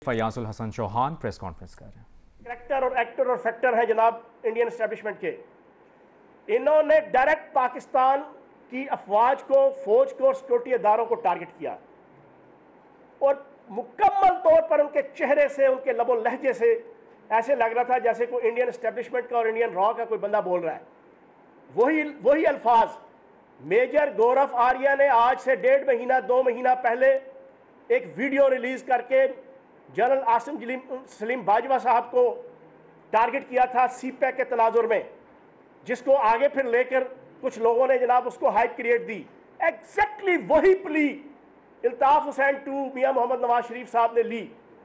Fayazul Hasan Chauhan press conference कर रहे हैं। करेक्टर और एक्टर और फैक्टर हैं जनाब इंडियन एस्टेब्लिशमेंट के। इन्होंने डायरेक्ट पाकिस्तान की अफवाज को, फौज को, सिक्योरिटी इदारों को टारगेट किया और मुकम्मल तौर पर उनके चेहरे से, उनके लबो लहजे से ऐसे लग रहा था जैसे कोई इंडियन एस्टेब्लिशमेंट का और इंडियन रॉ का कोई बंदा बोल रहा है। वही अल्फाज मेजर गौरव आर्या ने आज से 1.5 महीना 2 महीना पहले एक वीडियो रिलीज करके जनरल आसिम सलीम बाजवा साहब को टारगेट किया था सीपैक के तनाजुर में, जिसको आगे फिर लेकर कुछ लोगों ने जनाब उसको हाइप क्रिएट दी। एग्जैक्टली वही प्ली इल्ताफ हुसैन टू मियां मोहम्मद नवाज शरीफ साहब ने ली,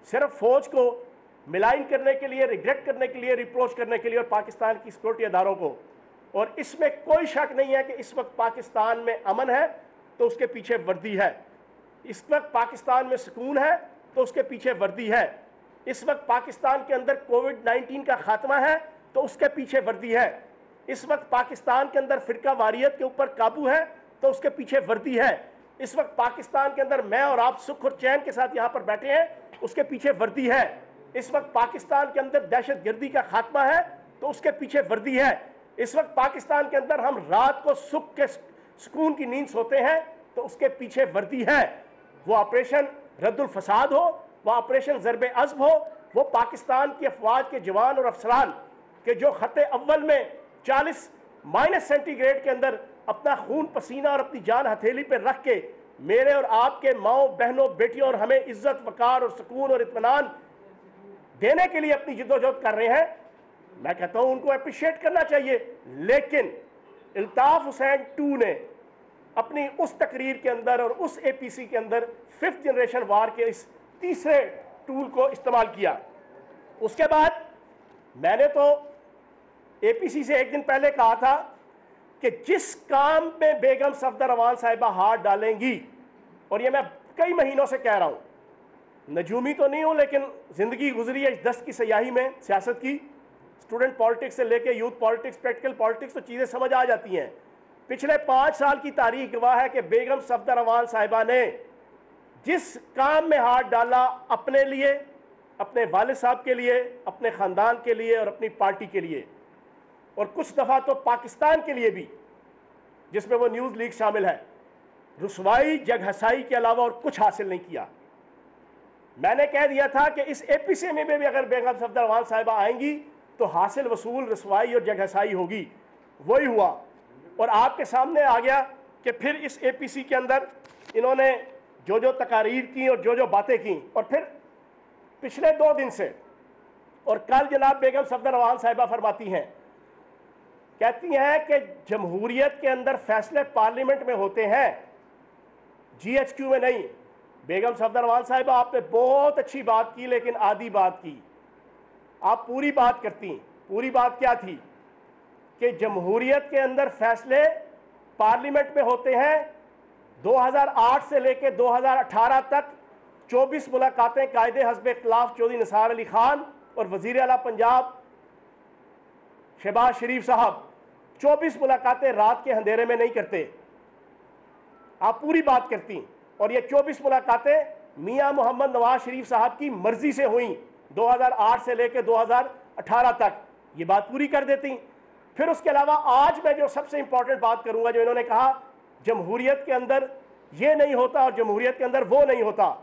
सिर्फ फौज को मिलाइन करने के लिए, रिग्रेट करने के लिए, रिप्रोच करने के लिए और पाकिस्तान की सिक्योरिटी इदारों को। और इसमें कोई शक नहीं है कि इस वक्त पाकिस्तान में अमन है तो उसके पीछे वर्दी है, इस वक्त पाकिस्तान में सुकून है तो उसके पीछे वर्दी है, इस वक्त पाकिस्तान के अंदर कोविड-19 का खात्मा है तो उसके पीछे वर्दी है, इस वक्त पाकिस्तान के अंदर फिरका वारियत के ऊपर काबू है तो उसके पीछे वर्दी है, इस वक्त पाकिस्तान के अंदर मैं और आप सुख और चैन के साथ यहाँ पर बैठे हैं उसके पीछे वर्दी है, इस वक्त पाकिस्तान के अंदर दहशतगर्दी का खात्मा है तो उसके पीछे वर्दी है, इस वक्त पाकिस्तान के अंदर हम रात को सुख के सुकून की नींद सोते हैं तो उसके पीछे वर्दी है। वो ऑपरेशन रद्दुल फसाद हो, वो ऑपरेशन ज़रबे अज़्ब हो, वो पाकिस्तान की अफवाज के जवान और अफसरान के जो खत्ते अव्वल में 40 सेंटीग्रेड के अंदर अपना खून पसीना और अपनी जान हथेली पर रख के मेरे और आपके माओ बहनों बेटियों और हमें इज्जत वकार और सुकून और इत्मीनान देने के लिए अपनी जिद्दोजहद कर रहे हैं, मैं कहता हूं उनको अप्रिशिएट करना चाहिए। लेकिन इल्ताफ हुसैन 2 ने अपनी उस तकरीर के अंदर और उस एपीसी के अंदर 5th जनरेशन वार के इस तीसरे टूल को इस्तेमाल किया। उसके बाद मैंने तो एपीसी से एक दिन पहले कहा था कि जिस काम में बेगम सफदर अवान साहिबा हाथ डालेंगी, और ये मैं कई महीनों से कह रहा हूं, नजूमी तो नहीं हूं लेकिन जिंदगी गुजरी है इस दस्त की सयाही में, सियासत की, स्टूडेंट पॉलिटिक्स से लेके यूथ पॉलिटिक्स, प्रैक्टिकल पॉलिटिक्स, तो चीज़ें समझ आ जाती हैं। पिछले 5 साल की तारीख गवाह है कि बेगम सफदर अवान साहिबा ने जिस काम में हाथ डाला अपने लिए, अपने वालिद साहब के लिए, अपने ख़ानदान के लिए और अपनी पार्टी के लिए, और कुछ दफ़ा तो पाकिस्तान के लिए भी, जिसमें वो न्यूज़ लीक शामिल है, रुसवाई जगहसाई के अलावा और कुछ हासिल नहीं किया। मैंने कह दिया था कि इस एपीसी में भी अगर बेगम सफदर अवान साहिबा आएंगी तो हासिल वसूल रसवाई और जगहसाई होगी। वही हुआ और आपके सामने आ गया कि फिर इस एपीसी के अंदर इन्होंने जो जो तकारीर की और जो जो बातें की, और फिर पिछले 2 दिन से और कल जनाब बेगम सफदर अवान साहिबा फरमाती हैं, कहती हैं कि जमहूरियत के अंदर फैसले पार्लियामेंट में होते हैं, जीएचक्यू में नहीं। बेगम सफदर अवान साहिबा आपने बहुत अच्छी बात की लेकिन आधी बात की, आप पूरी बात करती। पूरी बात क्या थी कि जमहूरियत के अंदर फैसले पार्लियामेंट में होते हैं। 2008 से लेकर 2018 तक 24 मुलाकातें कायदे हस्बे खिलाफ चौधरी निसार अली खान और वजीर आला पंजाब शहबाज शरीफ साहब 24 मुलाकातें रात के अंधेरे में नहीं करते, आप पूरी बात करती। और ये 24 मुलाकातें मियां मोहम्मद नवाज शरीफ साहब की मर्जी से हुई 2008 से लेकर 2018 तक, ये बात पूरी कर देती। फिर उसके अलावा आज मैं जो सबसे इंपॉर्टेंट बात करूंगा, जो इन्होंने कहा जमहूरियत के अंदर ये नहीं होता और जमहूरियत के अंदर वो नहीं होता।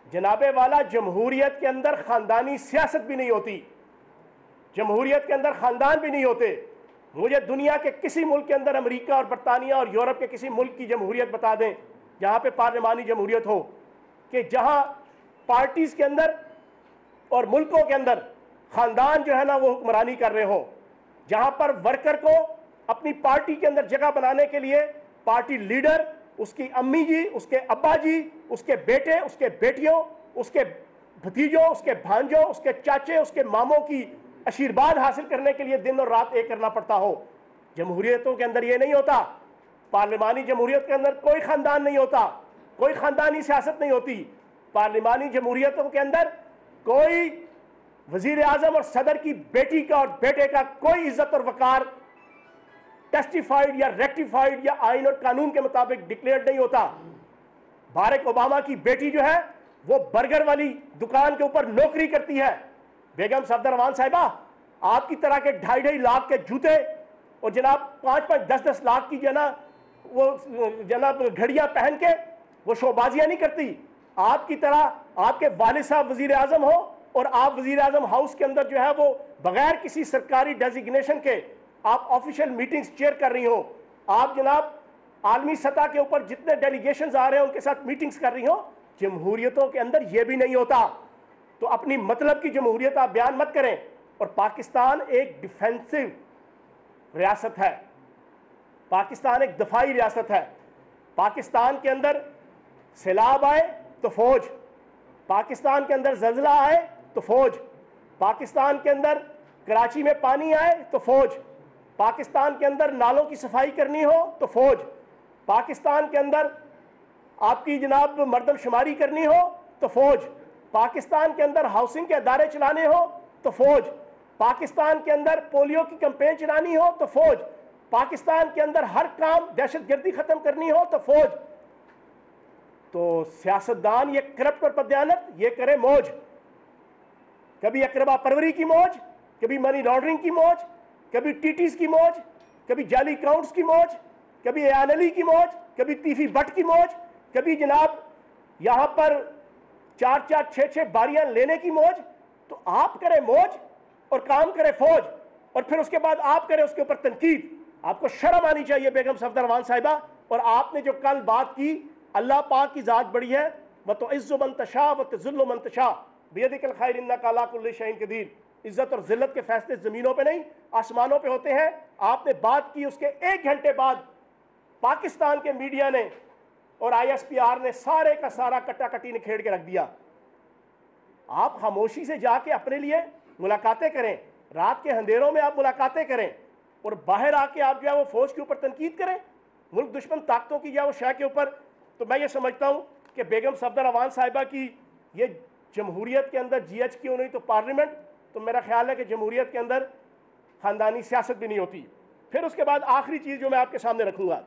जनाबे वाला, जमहूरियत के अंदर खानदानी सियासत भी नहीं होती, जमहूरियत के अंदर खानदान भी नहीं होते। मुझे दुनिया के किसी मुल्क के अंदर, अमेरिका और बरतानिया और यूरोप के किसी मुल्क की जमहूरियत बता दें जहाँ पे पार्लिमानी जमहूरियत हो, कि जहाँ पार्टीज के अंदर और मुल्कों के अंदर खानदान जो है ना वो हुक्मरानी कर रहे हो, जहाँ पर वर्कर को अपनी पार्टी के अंदर जगह बनाने के लिए पार्टी लीडर, उसकी अम्मी जी, उसके अब्बा जी, उसके बेटे, उसके बेटियों, उसके भतीजों, उसके भांजों, उसके चाचे, उसके मामों की आशीर्वाद हासिल करने के लिए दिन और रात एक करना पड़ता हो। जमहूरियतों के अंदर ये नहीं होता। पार्लिमानी जमहूरियत के अंदर कोई खानदान नहीं होता, कोई खानदानी सियासत नहीं होती। पार्लिमानी जमहूरियतों के अंदर कोई वजीर आजम और सदर की बेटी का और बेटे का कोई इज्जत और वकार टेस्टिफाइड या रेक्टिफाइड या आइन और कानून के मुताबिक डिक्लेयर्ड नहीं होता। बाराक ओबामा की बेटी जो है वो बर्गर वाली दुकान के ऊपर नौकरी करती है। बेगम सफदर रहमान साहिबा, आपकी तरह के 2.5 लाख के जूते और जनाब 5-5, 10-10 लाख की वो जनाब घड़ियां पहन के वो शोबाजियां नहीं करती। आपकी तरह आपके वालिद साहब वजीर आजम हो और आप वजीर आजम हाउस के अंदर जो है वो बगैर किसी सरकारी डेजिग्नेशन के आप ऑफिशियल मीटिंग्स चेयर कर रही हो। आप जनाब आलमी सतह के ऊपर जितने डेलीगेशंस आ रहे हैं उनके साथ मीटिंग्स कर रही हो। जमहूरियतों के अंदर यह भी नहीं होता। तो अपनी मतलब की जमहूरियत आप बयान मत करें। और पाकिस्तान एक डिफेंसिव रियासत है, पाकिस्तान एक दफाई रियासत है। पाकिस्तान के अंदर सैलाब आए तो फौज, पाकिस्तान के अंदर जल्जला आए तो फौज, पाकिस्तान के अंदर कराची में पानी आए तो फौज, पाकिस्तान के अंदर नालों की सफाई करनी हो तो फौज, पाकिस्तान के अंदर आपकी जनाब मर्दमशुमारी करनी हो तो फौज, पाकिस्तान के अंदर हाउसिंग के अदारे चलाने हो तो फौज, पाकिस्तान के अंदर पोलियो की कैंपेन चलानी हो तो फौज, पाकिस्तान के अंदर हर काम दहशतगर्दी खत्म करनी हो तो फौज। तो सियासतदान ये करप्ट और पदयानत ये करे मौज, कभी अकरबा परवरी की मौज, कभी मनी लॉन्ड्रिंग की मौज, कभी टीटीज की मौज, कभी जाली अकाउंट्स की मौज, कभी एयान अली की मौज, कभी तीफी भट्ट की मौज, कभी जनाब यहां पर 4-4, 6-6 बारियां लेने की मौज। तो आप करें मौज और काम करे फौज, और फिर उसके बाद आप करें उसके ऊपर तनकीद। आपको शर्म आनी चाहिए बेगम सफदर रहमान साहिबा। और आपने जो कल बात की, अल्लाह पाक की जात बड़ी है, वह तो इज्जो मंतशा व तजुल्लो मंतशा बियदिकल खैर इन्नका अला कुल्लि शैइन कदीर। इज्जत और जिल्लत के फैसले जमीनों पे नहीं आसमानों पे होते हैं। आपने बात की, उसके 1 घंटे बाद पाकिस्तान के मीडिया ने और ISPR ने सारे का सारा कट्टाकट्टी निखेड़ के रख दिया। आप खामोशी से जाके अपने लिए मुलाकातें करें, रात के अंधेरों में आप मुलाकातें करें, और बाहर आके आप जो है वो फौज के ऊपर तनकीद करें, मुल्क दुश्मन ताकतों की जो है वो शह के ऊपर। तो मैं ये समझता हूँ कि बेगम सफदर रहमान साहिबा की ये जमहूरियत के अंदर GH क्यों नहीं तो पार्लियामेंट, तो मेरा ख्याल है कि जमहूरियत के अंदर ख़ानदानी सियासत भी नहीं होती। फिर उसके बाद आखिरी चीज़ जो मैं आपके सामने रखूँगा,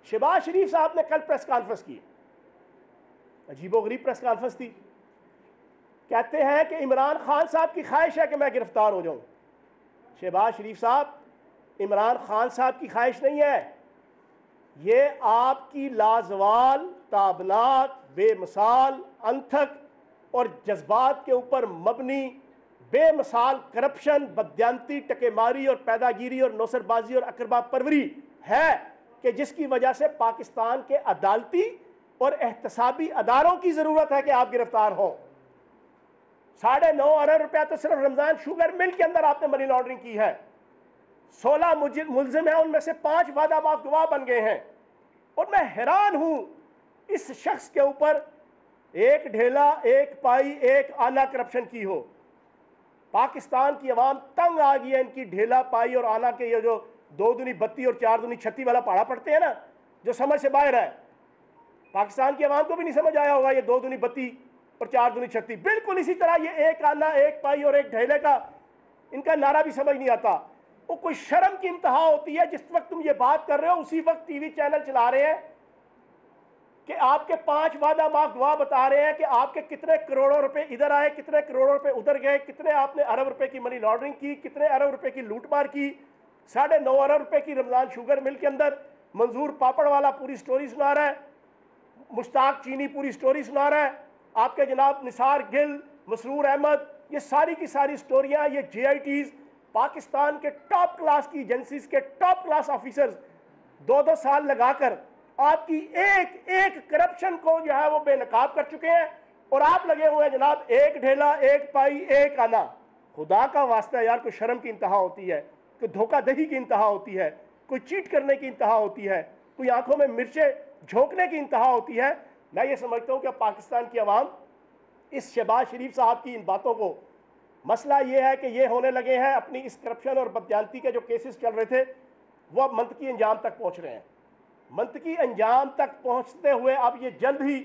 शहबाज शरीफ साहब ने कल प्रेस कॉन्फ्रेंस की, अजीबोगरीब प्रेस कॉन्फ्रेंस थी। कहते हैं कि इमरान खान साहब की ख्वाहिश है कि मैं गिरफ्तार हो जाऊं। शहबाज शरीफ साहब, इमरान खान साहब की ख्वाहिश नहीं है, ये आपकी लाजवाल, ताबनाक, बेमिसाल, अनथक और जज्बात के ऊपर मबनी बेमिसाल करप्शन, बदयांती, टकेमारी और पैदागिरी और नौसरबाजी और अकरबा परवरी है कि जिसकी वजह से पाकिस्तान के अदालती और एहतसाबी अदारों की ज़रूरत है कि आप गिरफ्तार हो। 9.5 अरब रुपया तो सिर्फ रमजान शुगर मिल के अंदर आपने मनी लॉन्ड्रिंग की है। 16 मुलजिम हैं, उनमें से 5 वादा माफ गवाह बन गए हैं। और मैं हैरान हूं इस शख्स के ऊपर एक ढेला, एक पाई, एक आना करप्शन की हो। पाकिस्तान की अवाम तंग आ गई है इनकी ढेला पाई और आना के, ये जो 2 दूनी 32 और 4 दूनी 36 वाला पढ़ा पढ़ते हैं ना, जो समझ से बाहर है। पाकिस्तान की अवाम को भी नहीं समझ आया होगा ये 2 दूनी 32 और 4 दूनी 36। बिल्कुल इसी तरह ये एक आना, एक पाई और एक ढेले का इनका नारा भी समझ नहीं आता। वो कोई शर्म की इंतहा होती है, जिस वक्त तुम ये बात कर रहे हो उसी वक्त टीवी चैनल चला रहे हैं कि आपके 5 वादा माफ गवाह बता रहे हैं कि आपके कितने करोड़ों रुपए इधर आए, कितने करोड़ों रुपए उधर गए, कितने आपने अरब रुपए की मनी लॉन्ड्रिंग की, कितने अरब रुपए की लूटमार की। 9.5 अरब रुपए की रमजान शुगर मिल के अंदर मंजूर पापड़ वाला पूरी स्टोरी सुना रहा है, मुश्ताक चीनी पूरी स्टोरी सुना रहा है, आपके जनाब निसार गिल, मसरूर अहमद, ये सारी की सारी स्टोरियां, ये JITs, पाकिस्तान के टॉप क्लास की एजेंसीज के टॉप क्लास ऑफिसर्स 2-2 साल लगाकर आपकी एक एक करप्शन को जो है वो बेनकाब कर चुके हैं। और आप लगे हुए हैं जनाब एक ढेला, एक पाई, एक आना। खुदा का वास्ता यार, कोई शर्म की इंतहा होती है, कोई धोखाधड़ी की इंतहा होती है, कोई चीट करने की इंतहा होती है, कोई आंखों में मिर्चें झोंकने की इंतहा होती है। मैं ये समझता हूँ कि पाकिस्तान की आवाम इस शहबाज शरीफ साहब की इन बातों को, मसला ये है कि ये होने लगे हैं अपनी इस करप्शन और बदयांती के जो केसेस चल रहे थे वो अब मंतकी अंजाम तक पहुँच रहे हैं। मंतकी अंजाम तक पहुँचते हुए अब ये जल्द ही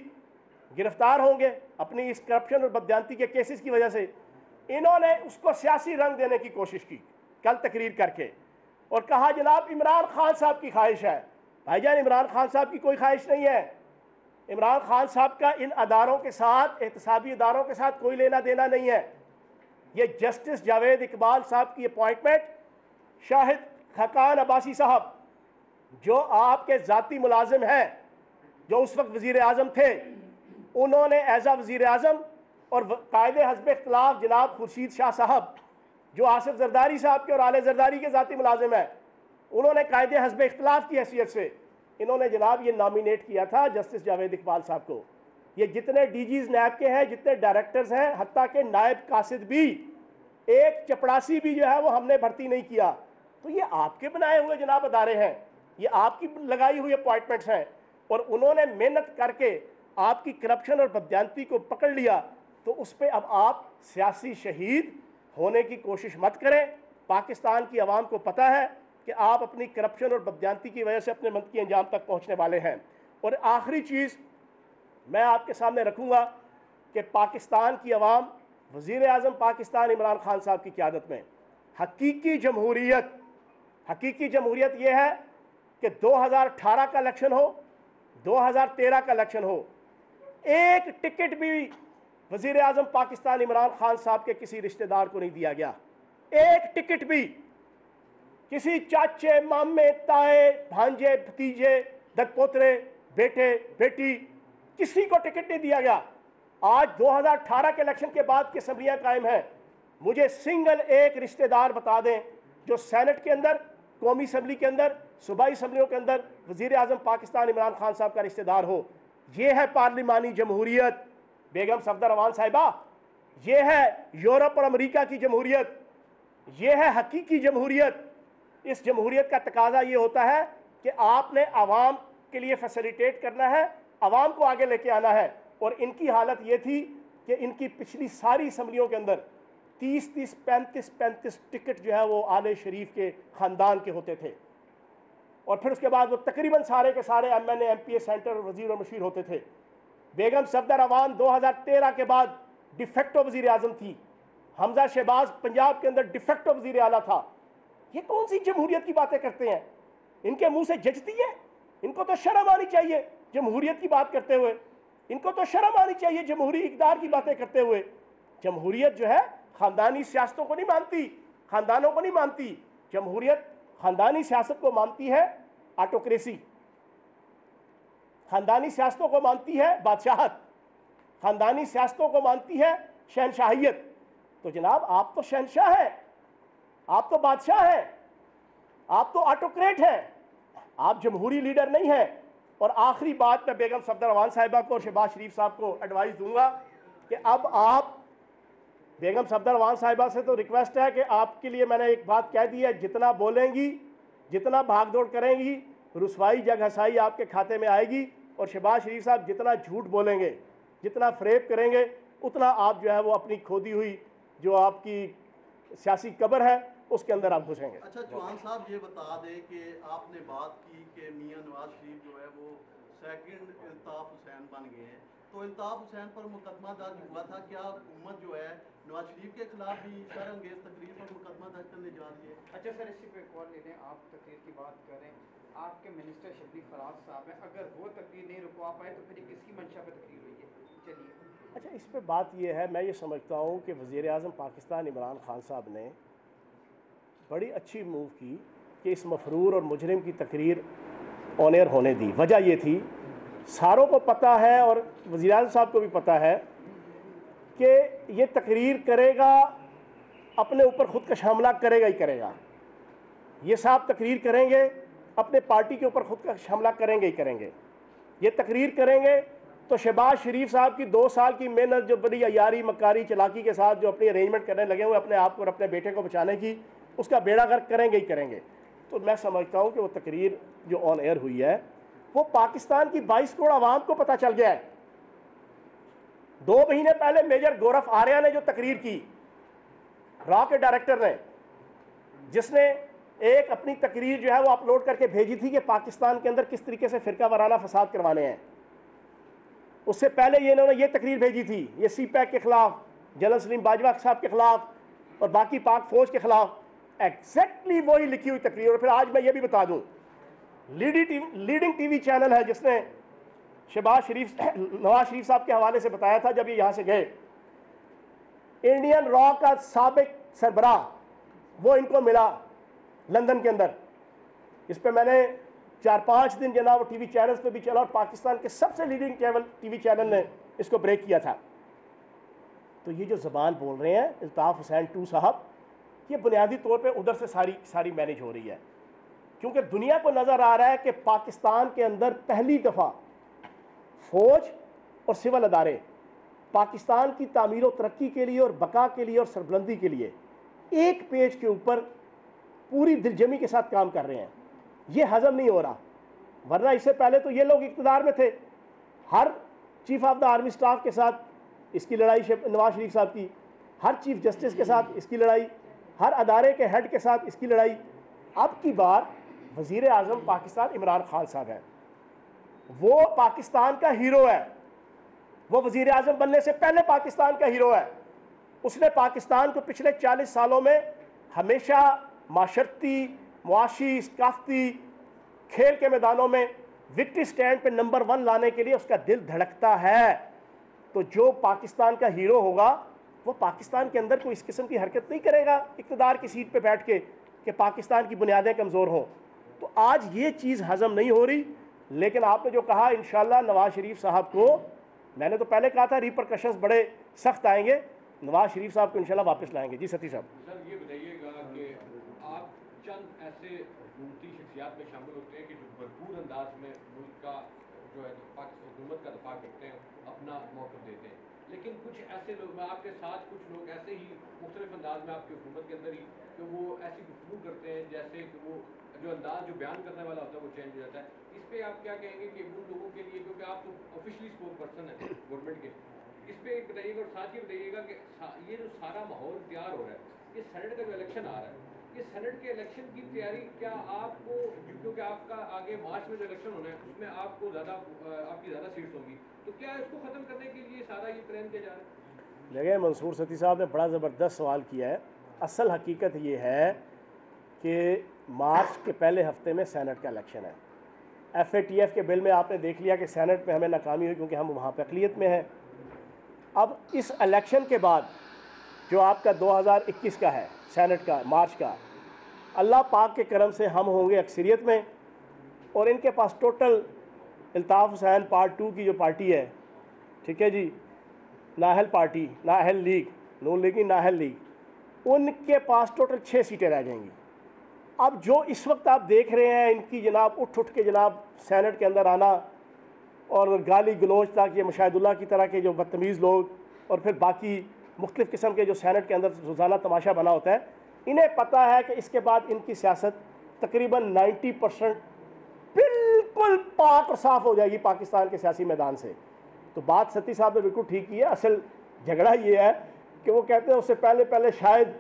गिरफ्तार होंगे अपनी इस करप्शन और बदयांती के केसेस की वजह से। इन्होंने उसको सियासी रंग देने की कोशिश की कल तकरीर करके, और कहा जनाब इमरान खान साहब की ख्वाहिश है। भाईजान, इमरान खान साहब की कोई ख्वाहिश नहीं है। इमरान खान साहब का इन अदारों के साथ, एहतसाबी अदारों के साथ कोई लेना देना नहीं है। ये जस्टिस जावेद इकबाल साहब की अपॉइंटमेंट शाहिद खकान अब्बासी साहब, जो आपके ज़ाती मुलाजिम हैं, जो उस वक्त वज़ीर आज़म थे, उन्होंने एज आ वज़ीर आज़म और कायदे हस्ब इख्तिलाफ जनाब खुर्शीद शाह साहब, जो आसिफ जरदारी साहब के और आले जरदारी के ज़ाती मुलाजिम हैं, उन्होंने कायदे हस्ब इख्तिलाफ की हैसियत से इन्होंने जनाब ये नॉमिनेट किया था जस्टिस जावेद इकबाल साहब को। ये जितने डीजीज नैब के हैं, जितने डायरेक्टर्स हैं, हत्ता के नायब कासिद भी, एक चपड़ासी भी जो है वो हमने भर्ती नहीं किया। तो ये आपके बनाए हुए जनाब अदारे हैं, ये आपकी लगाई हुई अपॉइंटमेंट्स हैं, और उन्होंने मेहनत करके आपकी करप्शन और बदयांती को पकड़ लिया। तो उस पर अब आप सियासी शहीद होने की कोशिश मत करें। पाकिस्तान की आवाम को पता है कि आप अपनी करप्शन और बदयांती की वजह से अपने मंतकी अंजाम तक पहुंचने वाले हैं। और आखिरी चीज़ मैं आपके सामने रखूँगा कि पाकिस्तान की आवाम वज़ीर आज़म पाकिस्तान इमरान खान साहब की क़यादत में हकीकी जमहूरियत ये है कि 2018 का इलेक्शन हो, 2013 का इलेक्शन हो, एक टिकट भी वज़ीर आज़म पाकिस्तान इमरान खान साहब के किसी रिश्तेदार को नहीं दिया गया। एक टिकट भी किसी चाचे, मामे, ताए, भांजे, भतीजे, ददपोतरे, बेटे, बेटी, किसी को टिकट नहीं दिया गया। आज 2018 के इलेक्शन के बाद की असम्बलियाँ कायम हैं। मुझे सिंगल एक रिश्तेदार बता दें जो सेनेट के अंदर, कौमी असम्बली के अंदर, सूबाई असम्बलियों के अंदर वज़ीर आज़म पाकिस्तान इमरान खान साहब का रिश्तेदार हो। ये है पार्लिमानी जमहूरियत बेगम सफदर अवान साहिबा, ये है यूरोप और अमेरिका की जमहूरियत, ये है हकीकी जमहूरियत। इस जमहूरियत का तकाजा ये होता है कि आपने आवाम के लिए फैसिलिटेट करना है, आवाम को आगे लेके आना है। और इनकी हालत ये थी कि इनकी पिछली सारी असम्बलियों के अंदर 30-30, 35-35 टिकट जो है वो आले शरीफ के ख़ानदान के होते थे। और फिर उसके बाद वो तकरीबन सारे के सारे MNA, MPA, सेंटर, वज़ीर और मशीर होते थे। बेगम सफदर अवान 2013 के बाद डिफेक्टो वज़ीर आज़म थी। हमजा शहबाज पंजाब के अंदर डिफेक्टो वज़ीर आला था। ये कौन सी जमहूरियत की बातें करते हैं? इनके मुंह से जचती है? इनको तो शर्म आनी चाहिए जमहूरियत की बात करते हुए। इनको तो शर्म आनी चाहिए जमहूरी इक़दार की बातें करते हुए। जमहूरियत जो है ख़ानदानी सियासतों को नहीं मानती, ख़ानदानों को नहीं मानती। जमहूरियत ख़ानदानी सियासत को मानती है ऑटोक्रेसी, ख़ानदानी सियासतों को मानती है बादशाहत, ख़ानदानी सियासतों को मानती है शहनशाहियत। तो जनाब आप तो शहनशाह हैं, आप तो बादशाह हैं, आप तो ऑटोक्रेट हैं, आप जमहूरी लीडर नहीं हैं। और आखिरी बात मैं बेगम सफदर अवान साहिबा को और शहबाज शरीफ साहब को एडवाइस दूंगा कि अब आप, बेगम सफदर अवान साहिबा से तो रिक्वेस्ट है कि आपके लिए मैंने एक बात कह दी है, जितना बोलेंगी, जितना भाग दौड़ करेंगी, रुसवाई जग हसाई आपके खाते में आएगी। और शहबाज शरीफ साहब जितना झूठ बोलेंगे, जितना फ्रेब करेंगे, उतना आप जो है वो अपनी खोदी हुई जो आपकी सियासी कब्र है उसके अंदर आप घुसेंगे। अच्छा चौहान साहब ये बता दें कि आपने बात की कि मियां नवाज शरीफ जो है वो सेकंड इल्ताफ हुसैन बन गए हैं, तो इल्ताफ हुसैन पर मुकदमा दर्ज हुआ था, क्या हुकूमत जो है नवाज शरीफ के खिलाफ भी शर्मअंगेज तकरीर पर मुकदमा दर्ज करने जा रही है? अच्छा सर, इसी पे एक और ले लें, आप तकरीर की बात करें, आपके मिनिस्टर शबली फराज साहब हैं, अगर वो तकरीर नहीं रुकवा पाए तो फिर किसकी मंशा पर तकरीर हुई है? चलिए। अच्छा, इस पर बात यह है, मैं ये समझता हूँ कि वज़ीर आज़म पाकिस्तान इमरान खान साहब ने बड़ी अच्छी मूव की कि इस मफरूर और मुजरिम की तकरीर ऑन एयर होने दी। वजह ये थी, सारों को पता है और वज़ीर आज़म साहब को भी पता है कि ये तकरीर करेगा, अपने ऊपर खुदकश हमला करेगा ही करेगा। ये साहब तकरीर करेंगे, अपने पार्टी के ऊपर खुदकश हमला करेंगे ही करेंगे। ये तकरीर करेंगे तो शहबाज शरीफ साहब की 2 साल की मेहनत, जो बड़ी अयारी, मकारी, चलाकी के साथ जो अपनी अरेंजमेंट करने लगे हुए अपने आप को और अपने बेटे को बचाने की, उसका बेड़ा गर्क करेंगे ही करेंगे। तो मैं समझता हूँ कि वो तकरीर जो ऑन एयर हुई है वो पाकिस्तान की 22 करोड़ आवाम को पता चल गया है। 2 महीने पहले मेजर गौरव आर्या ने जो तकरीर की, रॉ के डायरेक्टर ने, जिसने एक अपनी तकरीर जो है वो अपलोड करके भेजी थी कि पाकिस्तान के अंदर किस तरीके से फिरका वाराना फसाद करवाने हैं। उससे पहले ये इन्होंने ये तकरीर भेजी थी, ये CPAC के खिलाफ, जनरल सलीम बाजवा साहब के खिलाफ और बाकी पाक फौज के खिलाफ, एग्जैक्टली वही लिखी हुई तकरीर। और फिर आज मैं ये भी बता दूं, लीडिंग TV चैनल है जिसने शहबाज शरीफ नवाज शरीफ साहब के हवाले से बताया था जब ये यहाँ से गए, इंडियन रॉ का साबिक सरबराह वो इनको मिला लंदन के अंदर। इस पे मैंने 4-5 दिन जनाब टीवी चैनल्स पे भी चला और पाकिस्तान के सबसे लीडिंग टीवी चैनल ने इसको ब्रेक किया था। तो ये जो ज़बान बोल रहे हैं अल्ताफ़ हुसैन टू साहब, ये बुनियादी तौर पे उधर से सारी मैनेज हो रही है, क्योंकि दुनिया को नज़र आ रहा है कि पाकिस्तान के अंदर पहली दफ़ा फ़ौज और सिविल अदारे पाकिस्तान की तामीर और तरक्की के लिए और बका के लिए और सरबलंदी के लिए एक पेज के ऊपर पूरी दिलजमी के साथ काम कर रहे हैं। ये हजम नहीं हो रहा, वरना इससे पहले तो ये लोग इक़्तिदार में थे, हर chief of the army staff के साथ इसकी लड़ाई नवाज शरीफ साहब की, हर चीफ जस्टिस के साथ इसकी लड़ाई, हर अदारे के हेड के साथ इसकी लड़ाई। अब की बार वज़ीर आज़म पाकिस्तान इमरान खान साहब हैं, वो पाकिस्तान का हीरो है, वो वज़ीर आज़म बनने से पहले पाकिस्तान का हीरो है। उसने पाकिस्तान को पिछले 40 सालों में हमेशा माशरती, मुआशी, सकाफती, खेल के मैदानों में विक्ट्री स्टैंड पे नंबर 1 लाने के लिए उसका दिल धड़कता है। तो जो पाकिस्तान का हीरो होगा वो पाकिस्तान के अंदर कोई इस किस्म की हरकत नहीं करेगा इक़्तिदार की सीट पे बैठ के कि पाकिस्तान की बुनियादें कमज़ोर हों। तो आज ये चीज़ हज़म नहीं हो रही। लेकिन आपने जो कहा, इंशाल्लाह नवाज शरीफ साहब को, मैंने तो पहले कहा था रिपरकशंस बड़े सख्त आएंगे, नवाज शरीफ साहब को इंशाल्लाह वापस लाएंगे। जी सती साहब। सर ये बताइएगा कि आप चंद ऐसे हुकूमती शख्सियात में शामिल होते हैं कि जो भरपूर अंदाज में मुल्क का जो है पाकिस्तान हुकूमत का दफा करते हैं, अपना मौक़िफ़ देते हैं, लेकिन कुछ ऐसे लोग, मैं आपके साथ कुछ लोग ऐसे ही मुख्तलिफ अंदाज में आपकी हुकूमत के अंदर ही कि वो ऐसी गुफ्तगू करते हैं जैसे कि वो जो अंदाज जो बयान करने वाला होता है वो चेंज हो जाता है। इस पर आप क्या कहेंगे कि उन लोगों के लिए, क्योंकि आप तो ऑफिशियली स्पोक पर्सन हैं गवर्नमेंट के, इस पर बताइएगा और साथ ही बताइएगा कि ये जो सारा माहौल तैयार हो रहा है, ये सेनेट का जो इलेक्शन आ रहा है, ये सेनेट के इलेक्शन की तैयारी क्या आपको, क्योंकि आपका आगे मार्च में जो इलेक्शन होना है उसमें आपको आपकी ज़्यादा सीट्स होंगी, तो क्या इसको ख़त्म करने के लिए सारा ये प्लान किया जा रहा है? देखिए, मंसूर सती साहब ने बड़ा ज़बरदस्त सवाल किया है। असल हकीकत ये है कि मार्च के पहले हफ्ते में सेनेट का इलेक्शन है। FATF के बिल में आपने देख लिया कि सेनेट में हमें नाकामी हुई क्योंकि हम वहाँ पर अक़लियत में हैं। अब इस इलेक्शन के बाद जो आपका 2021 का है सेनेट का, मार्च का, अल्लाह पाक के करम से हम होंगे अक्सरियत में और इनके पास टोटल अल्ताफ़ हुसैन पार्ट 2 की जो पार्टी है, ठीक है जी, नाहल पार्टी, नाहल लीग, नून लीग, नाहल लीग, उनके पास टोटल 6 सीटें रह जाएंगी। अब जो इस वक्त आप देख रहे हैं इनकी जनाब उठ के जनाब सेनेट के अंदर आना और गाली गलोच तक, ये मुशाहिदुल्लाह की तरह के जो बदतमीज़ लोग और फिर बाकी मुख्तलिफ़ किस्म के जो सेनेट के अंदर रोज़ाना तमाशा बना होता है, इन्हें पता है कि इसके बाद इनकी सियासत तकरीबन 90% बिल्कुल पाक और साफ़ हो जाएगी पाकिस्तान के सियासी मैदान से। तो बात सती साहब ने बिल्कुल ठीक की है। असल झगड़ा ये है कि वो कहते हैं उससे पहले शायद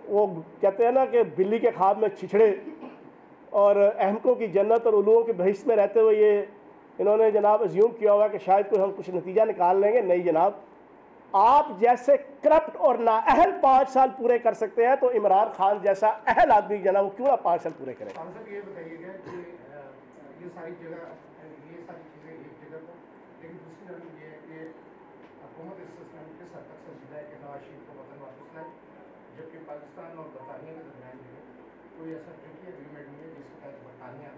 वो कहते हैं ना कि बिल्ली के ख्वाब में छिछड़े, और अहमकों की जन्नत और उलूओं के बहिश्त में रहते हुए ये इन्होंने जनाब अज्यूम किया हुआ कि शायद कोई हम कुछ नतीजा निकाल लेंगे। नहीं जनाब, आप जैसे करप्ट और नाअहल 5 साल पूरे कर सकते हैं तो इमरान खान जैसा अहल आदमी जनाब वो क्यों ना 5 साल पूरे करें। साहब ये बताइएगा कि ये सारी चीज़ें एक जगह पर, लेकिन दूसरी तरफ ये है कि हुकूमत इस सिस्टम के साथ तक संजीदा है कि नवाज शरीफ को वतन वापस लाए, जबकि पाकिस्तान और बरतानिया के दरमियान जो है कोई ऐसा ट्रिकी एग्रीमेंट नहीं है जिसके तहत बरतानिया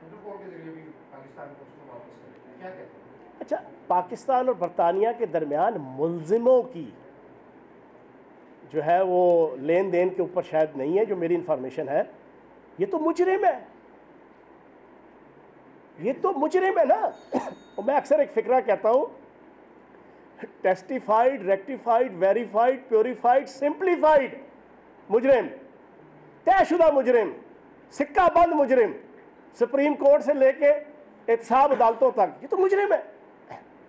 इंटरपोल के जरिए भी पाकिस्तान को उसको वापस करे। क्या कहते हैं? अच्छा, पाकिस्तान और बरतानिया के दरमियान मुलजिमों की जो है वो लेन देन के ऊपर शायद नहीं है, जो मेरी इंफॉर्मेशन है। ये तो मुजरिम है, ये तो मुजरिम है ना। और मैं अक्सर एक फ़िक्रा कहता हूँ, testified, rectified, verified, purified, simplified मुजरिम, तयशुदा मुजरिम, सिक्का बंद मुजरिम, सुप्रीम कोर्ट से लेके एहतसाब अदालतों तक, ये तो मुजरिम है।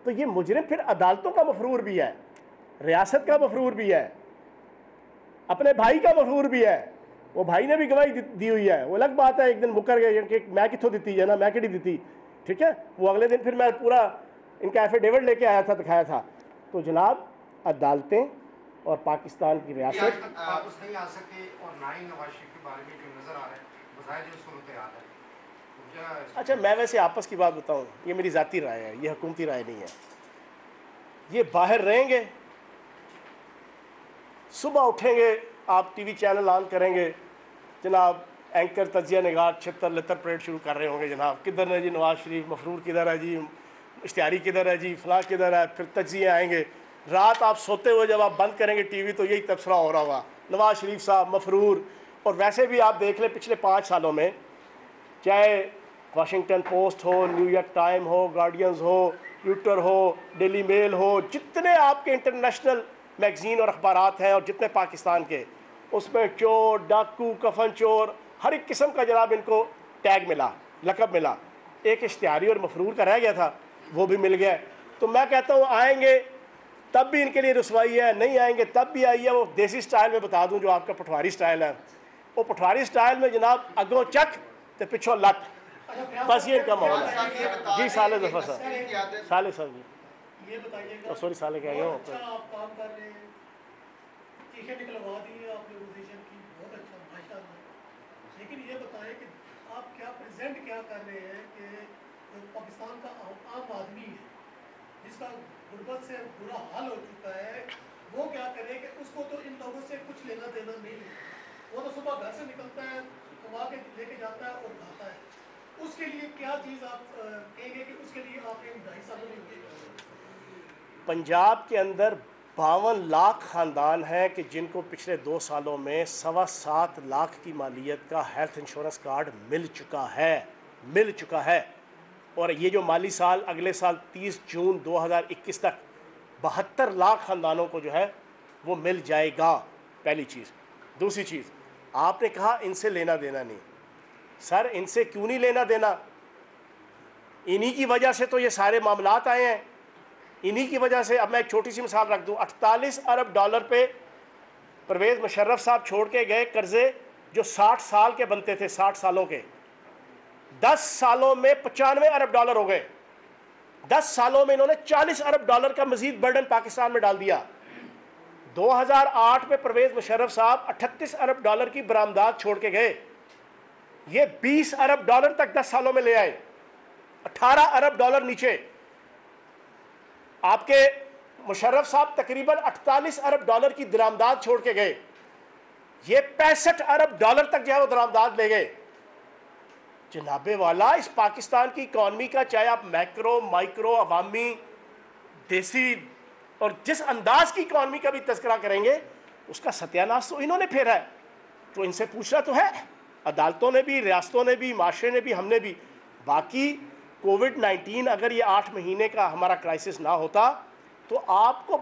तो ये मुजरिम फिर अदालतों का मफरूर भी है, रियासत का मफरूर भी है, अपने भाई का मफरूर भी है। वो भाई ने भी गवाही दी हुई है, वो अलग बात है एक दिन मुकर गए कि मैं कितों दी है ना, मैं कि दी, ठीक है। वो अगले दिन फिर मैं पूरा इनका एफिडेविट लेके आया था, दिखाया था। तो जनाब अदालतें और पाकिस्तान की रियासत वापस नहीं आ सके और ना ही नवाज शरीफ के बारे में जो नज़र आ रहा है, बजाय जो सूरत हाल है अच्छा, मैं वैसे आपस की बात बताऊं, ये मेरी ज़ाती राय है, ये हुकूमती राय नहीं है। ये बाहर रहेंगे, सुबह उठेंगे, आप टीवी चैनल ऑन करेंगे, जनाब एंकर तजिया निगार छितर लतर परेड शुरू कर रहे होंगे, जनाब किधर है जी नवाज शरीफ, मफरूर किधर है जी, इश्तिहारी किधर है जी, फलां किधर है, फिर तजिए आएंगे। रात आप सोते हुए जब आप बंद करेंगे टीवी तो यही तबसरा हो रहा होगा, नवाज शरीफ साहब, मफरूर। और वैसे भी आप देख लें पिछले 5 सालों में, चाहे वाशिंगटन पोस्ट हो, न्यूयॉर्क टाइम हो, गार्डियंस हो, ट्विटर हो, डेली मेल हो, जितने आपके इंटरनेशनल मैगज़ीन और अखबारात हैं और जितने पाकिस्तान के, उसमें चोर, डाकू, कफन चोर, हर एक किस्म का जनाब इनको टैग मिला, लकब मिला। एक इश्तिहारी और मफरूर का रह गया था, वो भी मिल गया। तो मैं कहता हूँ आएंगे तब भी इनके लिए रुसवाई है, नहीं आएंगे तब भी आई है। वो देसी स्टाइल में बता दूँ, जो आपका पटवारी स्टाइल है, वो पटवारी स्टाइल में जनाब अगों चक तो पिछों लत, बस ये इनका माहौल है। जी साले जफर साहब, साले साहब जी, ये बताइएगा, सॉरी साले कह गया अच्छा आप काम कर रहे हैं, चीखें निकलवा दी है आपने पोजीशन की, बहुत अच्छा माशाल्लाह। लेकिन ये बताएं कि आप क्या प्रेजेंट क्या कर रहे हैं कि जो पाकिस्तान का आम आदमी है, जिसका गुर्बत से बुरा हाल हो चुका है, वो क्या करे कि उसको तो इन लोगों से कुछ लेना देना नहीं है। वो तो सुबह घर से निकलता है, कमा के लेके जाता है और खाता है। उसके लिए क्या चीज़ आप कहेंगे कि उसके लिए आपने 2.5 सालों में किया? पंजाब के अंदर 52 लाख ख़ानदान हैं कि जिनको पिछले 2 सालों में 7.25 लाख की मालियत का हेल्थ इंश्योरेंस कार्ड मिल चुका है। और ये जो माली साल अगले साल 30 जून 2021 तक 72 लाख ख़ानदानों को जो है वो मिल जाएगा, पहली चीज़। दूसरी चीज़, आपने कहा इनसे लेना देना नहीं। सर, इनसे क्यों नहीं लेना देना? इन्हीं की वजह से तो ये सारे मामलात आए हैं, इन्हीं की वजह से। अब मैं एक छोटी सी मिसाल रख दूं, 48 अरब डॉलर पे परवेज़ मुशर्रफ साहब छोड़ के गए कर्जे, जो 60 साल के बनते थे, 60 सालों के। 10 सालों में 95 अरब डॉलर हो गए। 10 सालों में इन्होंने 40 अरब डॉलर का मजीद बर्डन पाकिस्तान में डाल दिया। 2008 में परवेज़ मुशर्रफ साहब 38 अरब डॉलर की बरामदात छोड़ के गए, ये 20 अरब डॉलर तक 10 सालों में ले आए, 18 अरब डॉलर नीचे। आपके मुशर्रफ साहब तकरीबन 48 अरब डॉलर की दरामदाद छोड़ के गए, ये 65 अरब डॉलर तक जो है वो दरामदाद ले गए। जनाबे वाला, इस पाकिस्तान की इकॉनमी का चाहे आप मैक्रो, माइक्रो, अवामी, देसी और जिस अंदाज की इकॉनमी का भी तस्करा करेंगे, उसका सत्यानाश तो इन्होंने फेरा है। तो इनसे पूछना तो है, अदालतों ने भी, रियासतों ने भी, माशरे ने भी, हमने भी। बाकी कोविड-19 अगर ये 8 महीने का हमारा क्राइसिस ना होता तो आपको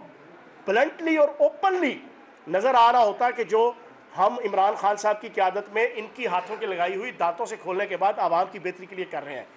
ब्लंटली और ओपनली नज़र आ रहा होता कि जो हम इमरान खान साहब की क़यादत में इनकी हाथों की लगाई हुई दांतों से खोलने के बाद आवाम की बेहतरी के लिए कर रहे हैं।